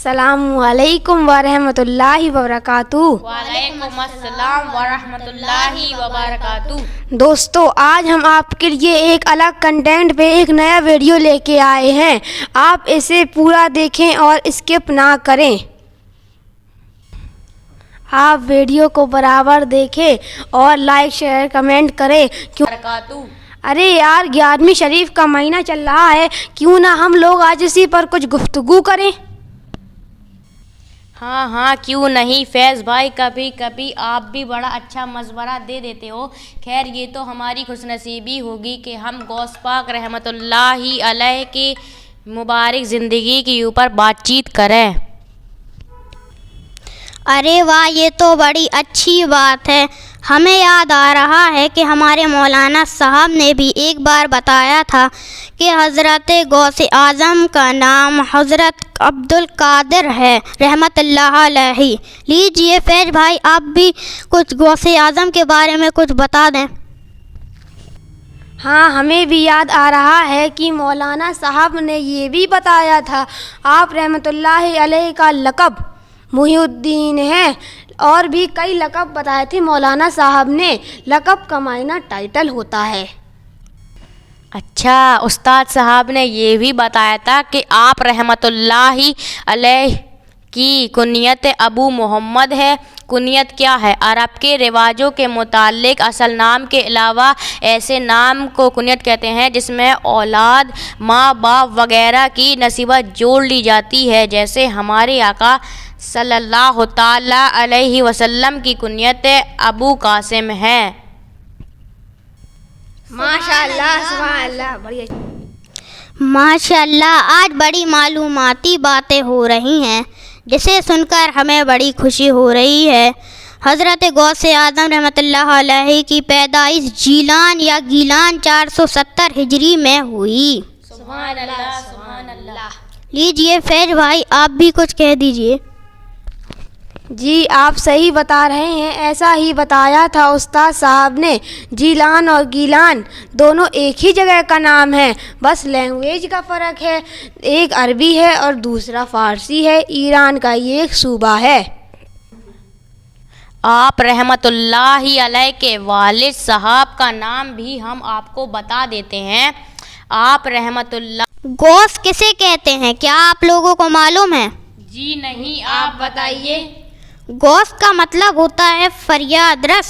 السلام علیکم ورحمۃ اللہ وبرکاتہ۔ وعلیکم السلام ورحمۃ اللہ وبرکاتہ۔ دوستو، آج ہم آپ کے لیے ایک الگ کنٹینٹ پہ ایک نیا ویڈیو لے کے آئے ہیں۔ آپ اسے پورا دیکھیں اور اسکپ نہ کریں۔ آپ ویڈیو کو برابر دیکھیں اور لائک شیئر کمنٹ کریں۔ ارے یار، 11ویں شریف کا مہینہ چل رہا ہے، کیوں نہ ہم لوگ آج اسی پر کچھ گفتگو کریں؟ ہاں کیوں نہیں فیض بھائی، کبھی کبھی آپ بھی بڑا اچھا مشورہ دے دیتے ہو۔ خیر، یہ تو ہماری خوش نصیبی ہوگی کہ ہم غوث پاک رحمۃ اللہ علیہ کی مبارک زندگی کے اوپر بات چیت کریں۔ ارے واہ، یہ تو بڑی اچھی بات ہے۔ ہمیں یاد آ رہا ہے کہ ہمارے مولانا صاحب نے بھی ایک بار بتایا تھا کہ حضرت غوث اعظم کا نام حضرت عبد القادر ہے رحمۃ اللہ علیہ۔ لیجئے فیض بھائی، آپ بھی کچھ غوث اعظم کے بارے میں کچھ بتا دیں۔ ہاں، ہمیں بھی یاد آ رہا ہے کہ مولانا صاحب نے یہ بھی بتایا تھا۔ آپ رحمۃ اللہ علیہ کا لقب محی الدین ہے، اور بھی کئی لقب بتائے تھے مولانا صاحب نے۔ لقب کا معنی ٹائٹل ہوتا ہے۔ اچھا، استاد صاحب نے یہ بھی بتایا تھا کہ آپ رحمۃ اللہ علیہ کی کنیت ابو محمد ہے۔ کنیت کیا ہے؟ عرب کے رواجوں کے مطابق اصل نام کے علاوہ ایسے نام کو کنیت کہتے ہیں جس میں اولاد، ماں باپ وغیرہ کی نسبت جوڑ لی جاتی ہے۔ جیسے ہمارے آقا صلی اللہ تعالیٰ علیہ وسلم کی کنیت ابو قاسم ہے۔ ماشاء اللہ، سبحان اللہ، بڑی ماشاء اللہ، آج بڑی معلوماتی باتیں ہو رہی ہیں جسے سن کر ہمیں بڑی خوشی ہو رہی ہے۔ حضرت غوث اعظم رحمۃ اللہ علیہ کی پیدائش جیلان یا گیلان 470 ہجری میں ہوئی۔ سبحان اللہ، سبحان اللہ۔ لیجئے فیض بھائی، آپ بھی کچھ کہہ دیجئے۔ جی، آپ صحیح بتا رہے ہیں، ایسا ہی بتایا تھا استاد صاحب نے۔ جیلان اور گیلان دونوں ایک ہی جگہ کا نام ہے، بس لینگویج کا فرق ہے۔ ایک عربی ہے اور دوسرا فارسی ہے۔ ایران کا یہ ایک صوبہ ہے۔ آپ رحمۃ اللہ علیہ کے والد صاحب کا نام بھی ہم آپ کو بتا دیتے ہیں۔ آپ رحمۃ اللہ غوث کسے کہتے ہیں، کیا آپ لوگوں کو معلوم ہے؟ جی نہیں، آپ بتائیے۔ غوث کا مطلب ہوتا ہے فریاد رس،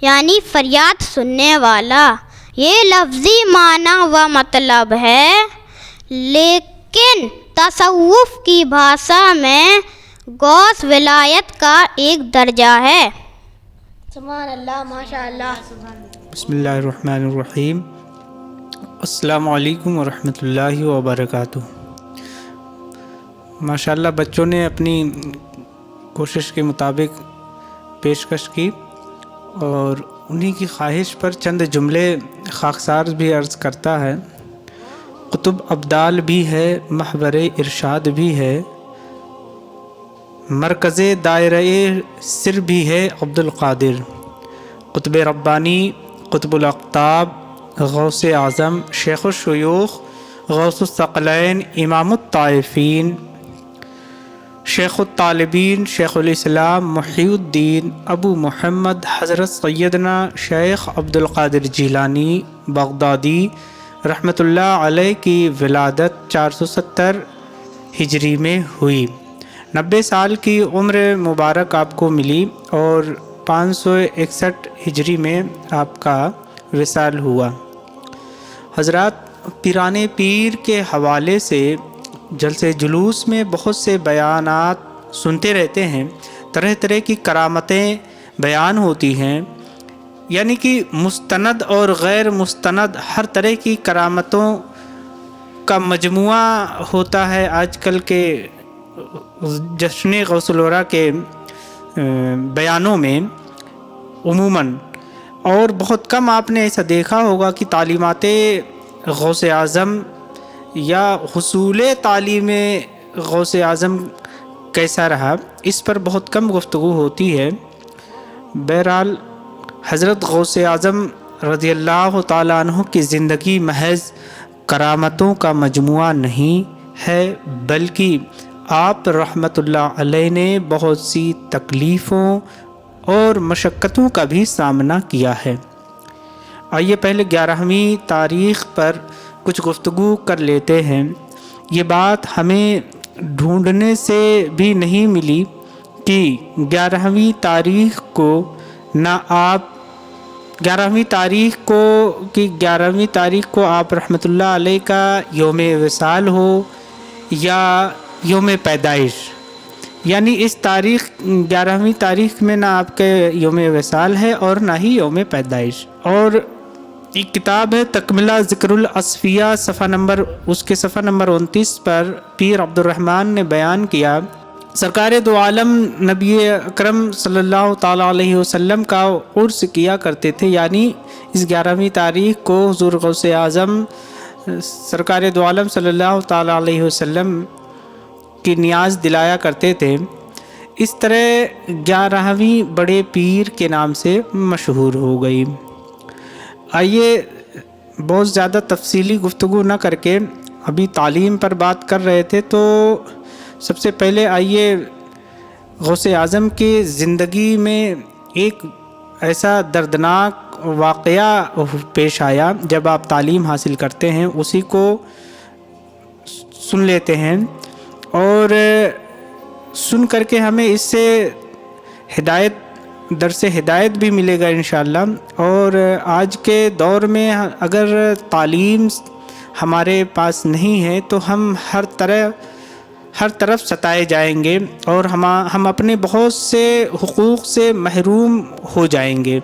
یعنی فریاد سننے والا۔ یہ لفظی معنی و مطلب ہے، لیکن تصوف کی بھاشا میں غوث ولایت کا ایک درجہ ہے۔ سبحان اللہ، ماشاء اللہ۔ بسم اللہ الرحمن الرحیم۔ السلام علیکم ورحمۃ اللہ وبرکاتہ۔ ماشاءاللہ، بچوں نے اپنی کوشش کے مطابق پیشکش کی، اور انہی کی خواہش پر چند جملے خاکسار بھی عرض کرتا ہے۔ قطب ابدال بھی ہے، محور ارشاد بھی ہے، مرکز دائرہ سر بھی ہے عبد القادر۔ قطب ربانی، قطب الاقطاب، غوث اعظم، شیخ الشیوخ، غوث الثقلین، امام الطائفین، شیخ الطالبین، شیخ الاسلام محی الدین ابو محمد حضرت سیدنا شیخ عبد القادر جیلانی بغدادی رحمۃ اللہ علیہ کی ولادت 470 ہجری میں ہوئی۔ 90 سال کی عمر مبارک آپ کو ملی، اور 561 ہجری میں آپ کا وصال ہوا۔ حضرات، پیران پیر کے حوالے سے جلسے جلوس میں بہت سے بیانات سنتے رہتے ہیں، طرح طرح کی کرامتیں بیان ہوتی ہیں، یعنی کہ مستند اور غیر مستند ہر طرح کی کرامتوں کا مجموعہ ہوتا ہے آج کل کے جشن غوث الورا کے بیانوں میں عموماً۔ اور بہت کم آپ نے ایسا دیکھا ہوگا کہ تعلیمات غوث اعظم یا حصول تعلیم غوث اعظم کیسا رہا، اس پر بہت کم گفتگو ہوتی ہے۔ بہرحال، حضرت غوث اعظم رضی اللہ تعالیٰ عنہ کی زندگی محض کرامتوں کا مجموعہ نہیں ہے، بلکہ آپ رحمۃ اللہ علیہ نے بہت سی تکلیفوں اور مشقتوں کا بھی سامنا کیا ہے۔ آئیے پہلے 11ویں تاریخ پر کچھ گفتگو کر لیتے ہیں۔ یہ بات ہمیں ڈھونڈنے سے بھی نہیں ملی کہ 11ویں تاریخ کو نہ آپ 11ویں تاریخ کو آپ رحمۃ اللہ علیہ کا یوم وصال ہو یا یوم پیدائش، یعنی اس تاریخ 11ویں تاریخ میں نہ آپ کے یوم وصال ہے اور نہ ہی یوم پیدائش۔ اور ایک کتاب ہے تکملہ ذکر الاصفیہ، صفحہ نمبر 29 پر پیر عبد الرحمن نے بیان کیا، سرکار دو عالم نبی اکرم صلی اللہ تعالیٰ علیہ وسلم کا عرس کیا کرتے تھے، یعنی اس 11ویں تاریخ کو حضور غوث اعظم سرکار دو عالم صلی اللہ تعالیٰ علیہ وسلم کی نیاز دلایا کرتے تھے۔ اس طرح 11ویں بڑے پیر کے نام سے مشہور ہو گئی۔ آئیے بہت زیادہ تفصیلی گفتگو نہ کر کے ابھی تعلیم پر بات کر رہے تھے، تو سب سے پہلے آئیے غوث اعظم کی زندگی میں ایک ایسا دردناک واقعہ پیش آیا جب آپ تعلیم حاصل کرتے ہیں، اسی کو سن لیتے ہیں اور سن کر کے ہمیں اس سے درس ہدایت بھی ملے گا انشاءاللہ۔ اور آج کے دور میں اگر تعلیم ہمارے پاس نہیں ہے تو ہم ہر طرف ستائے جائیں گے اور ہم اپنے بہت سے حقوق سے محروم ہو جائیں گے۔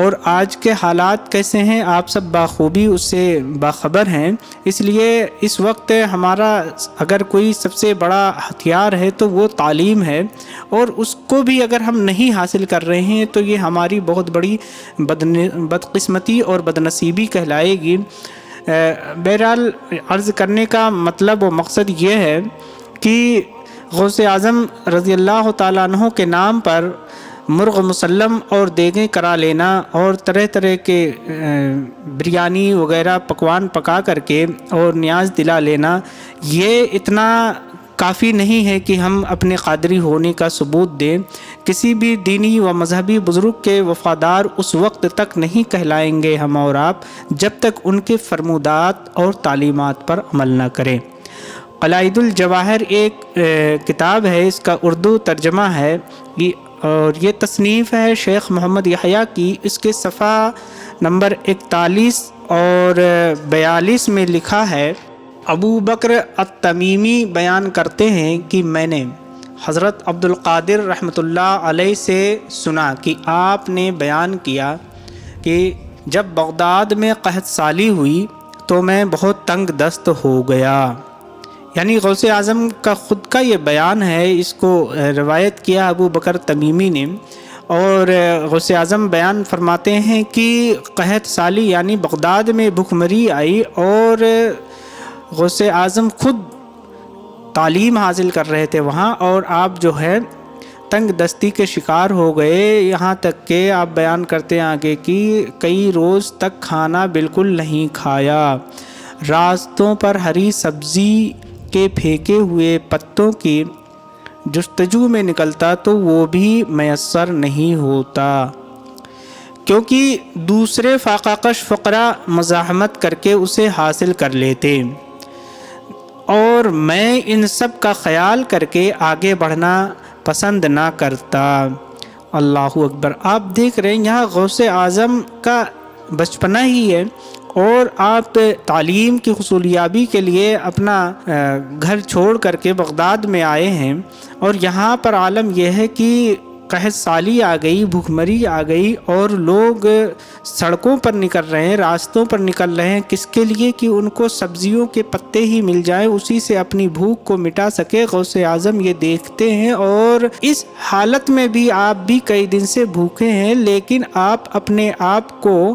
اور آج کے حالات کیسے ہیں آپ سب بخوبی اس سے باخبر ہیں، اس لیے اس وقت ہمارا اگر کوئی سب سے بڑا ہتھیار ہے تو وہ تعلیم ہے، اور اس کو بھی اگر ہم نہیں حاصل کر رہے ہیں تو یہ ہماری بہت بڑی بدقسمتی اور بدنصیبی کہلائے گی۔ بہرحال عرض کرنے کا مطلب و مقصد یہ ہے کہ غوث اعظم رضی اللہ تعالیٰ عنہ کے نام پر مرغ مسلم اور دیگیں کرا لینا اور طرح طرح کے بریانی وغیرہ پکوان پکا کر کے اور نیاز دلا لینا، یہ اتنا کافی نہیں ہے کہ ہم اپنے قادری ہونے کا ثبوت دیں۔ کسی بھی دینی و مذہبی بزرگ کے وفادار اس وقت تک نہیں کہلائیں گے ہم اور آپ جب تک ان کے فرمودات اور تعلیمات پر عمل نہ کریں۔ قلائد الجواہر ایک کتاب ہے، اس کا اردو ترجمہ ہے اور یہ تصنیف ہے شیخ محمد یحییٰ کی۔ اس کے صفحہ نمبر 41 اور 42 میں لکھا ہے، ابو بکر التمیمی بیان کرتے ہیں کہ میں نے حضرت عبد القادر رحمۃ اللہ علیہ سے سنا کہ آپ نے بیان کیا کہ جب بغداد میں قحط سالی ہوئی تو میں بہت تنگ دست ہو گیا۔ یعنی غوث اعظم کا خود کا یہ بیان ہے، اس کو روایت کیا ابو بکر تمیمی نے، اور غوث اعظم بیان فرماتے ہیں کہ قحط سالی یعنی بغداد میں بھوک مری آئی اور غوث اعظم خود تعلیم حاصل کر رہے تھے وہاں، اور آپ جو ہے تنگ دستی کے شکار ہو گئے، یہاں تک کہ آپ بیان کرتے ہیں آگے کہ کئی روز تک کھانا بالکل نہیں کھایا، راستوں پر ہری سبزی کے پھینکے ہوئے پتوں کی جستجو میں نکلتا تو وہ بھی میسر نہیں ہوتا، کیونکہ دوسرے فاقہ کش فقراء مزاحمت کر کے اسے حاصل کر لیتے، اور میں ان سب کا خیال کر کے آگے بڑھنا پسند نہ کرتا۔ اللہ اکبر۔ آپ دیکھ رہے ہیں یہاں غوث اعظم کا بچپنا ہی ہے، اور آپ تعلیم کی حصولیابی کے لیے اپنا گھر چھوڑ کر کے بغداد میں آئے ہیں، اور یہاں پر عالم یہ ہے کہ قحط سالی آ گئی، بھوک مری آ گئی، اور لوگ سڑکوں پر نکل رہے ہیں، راستوں پر نکل رہے ہیں، کس کے لیے کہ ان کو سبزیوں کے پتے ہی مل جائیں، اسی سے اپنی بھوک کو مٹا سکے۔ غوث اعظم یہ دیکھتے ہیں، اور اس حالت میں بھی آپ بھی کئی دن سے بھوکے ہیں، لیکن آپ اپنے آپ کو